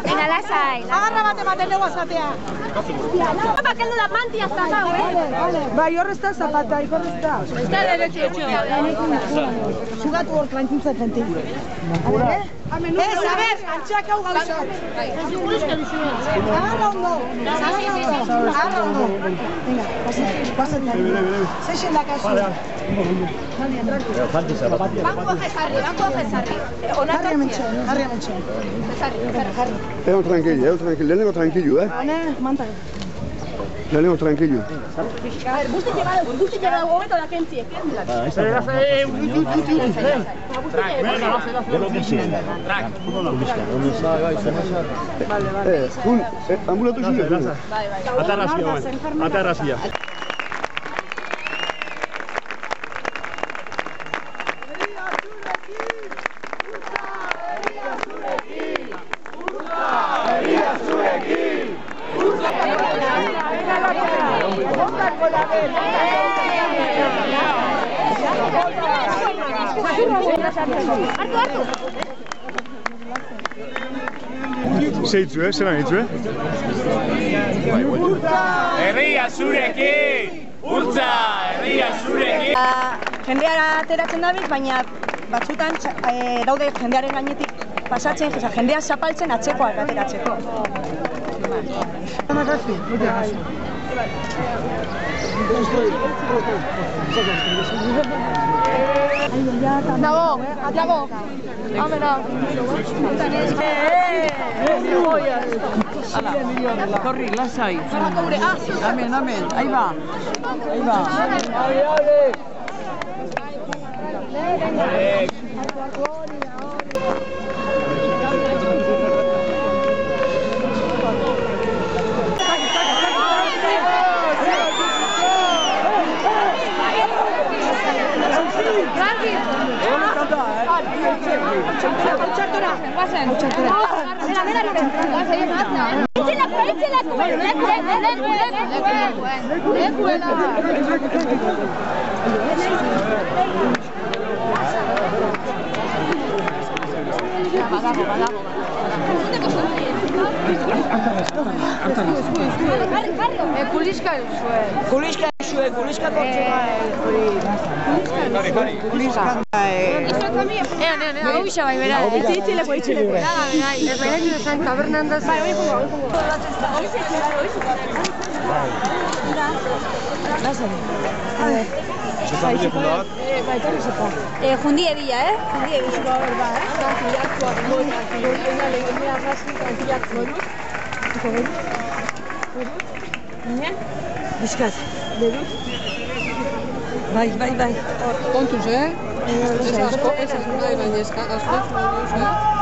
Venga, lasai. Agarra bate baten dugu azatea. Bakendu la mantia zapau, Bai, hor ez da zapata, hor ez da. Ez da deretxo. Zugatu hor tranquilza gentillo. A ver, antxak hau gauzak. Agarra ondo. Agarra ondo. Venga, pasate. Zeixen da kasu. Banko jezarri. Jarri hementxe. Egon tranquillo, lehenengo tranquillo, Hone, manta. Lehenengo tranquillo. Guzti llegado momento da kentziek. Ambulatu zure. Atarrazia. Zeitzu, zelan hitzu, Herria zurekin! Urtza! Herria zurekin! Jendeara ateratzen dabiz, baina batzutan daude jendearen gainetik pasatzen, jendea zapaltzen atzekoak ateratzeko. Dago. Amena. Korri, lasai. Amen. Ahí va. Jundi ebila, Bizkat, berut. Bai. Kontuz, Ez asko, baina ez asko.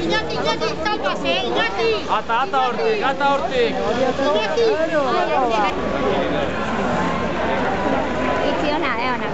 Iñaki, sálvase, Iñaki. Ata hortik. Itziona, ona.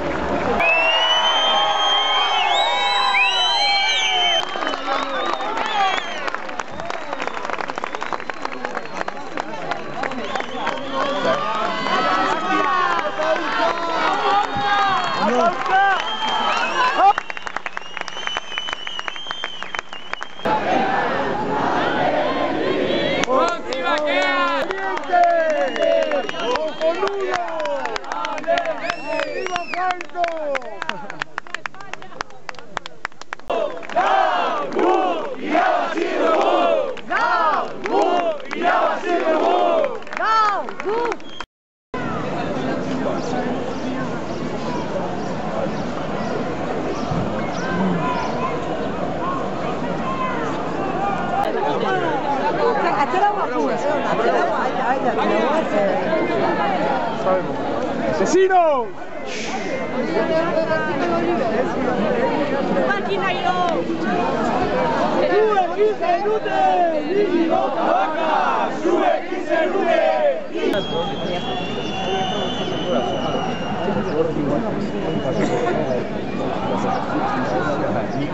¡Asesino!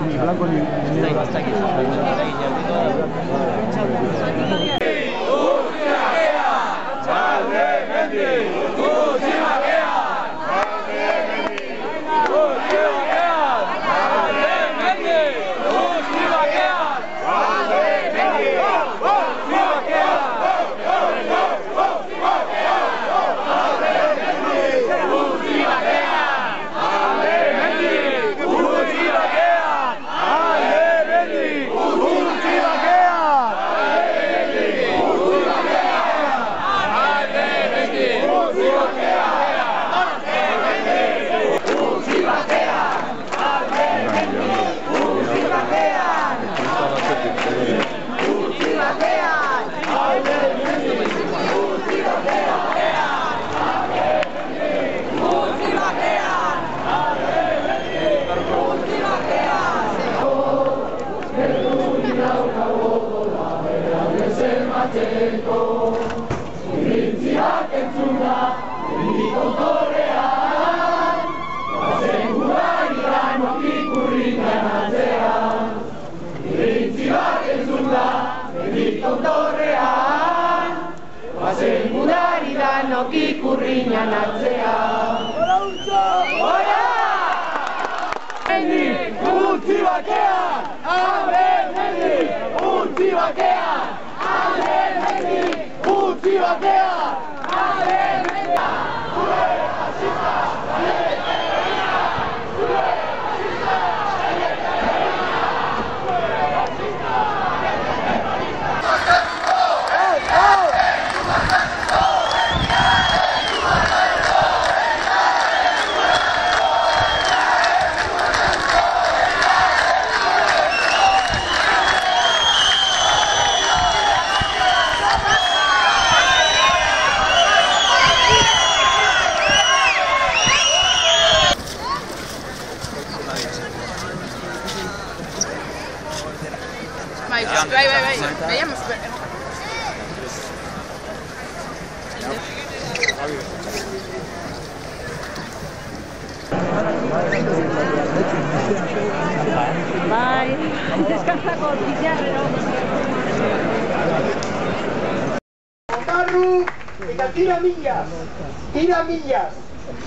Ni blanco ni negro. Veíamos. Bai, descansako bizarrero. Ondarru eta tira millas,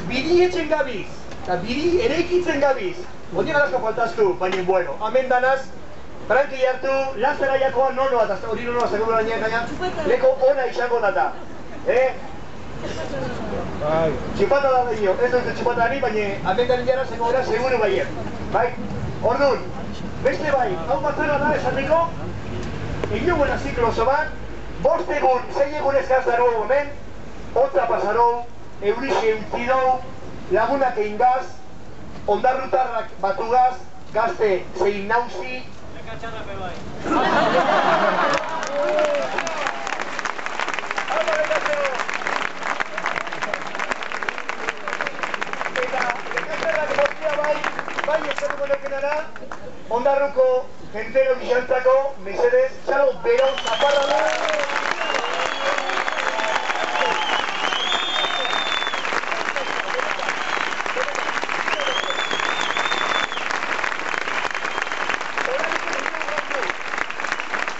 biri etxen gabiz, eta biri eraikitzen gabiz. Ondien alasko faltaztu, baina bueno, hemen danaz, Franki hartu, Lazara jakoa nonoa, eta hori nonoa seguro gaina, leko ona izango data. Txipata da behio, ez dut txipata ani, baina hemen dan jara zengo gara seguro baien. Bai? Orduan, beste bai, hau batzara da esateko, egin buena ziklo oso bat, 5 egun, 6 egun eskazaro hemen, hotza pasaro, eurixe eutzidou, lagunak egin gaz, ondarrutarrak batugaz, gazte zein nauzi. Bai, esatuko nekenara, ondarruko jentero gizantzako, mesedez, txalo berau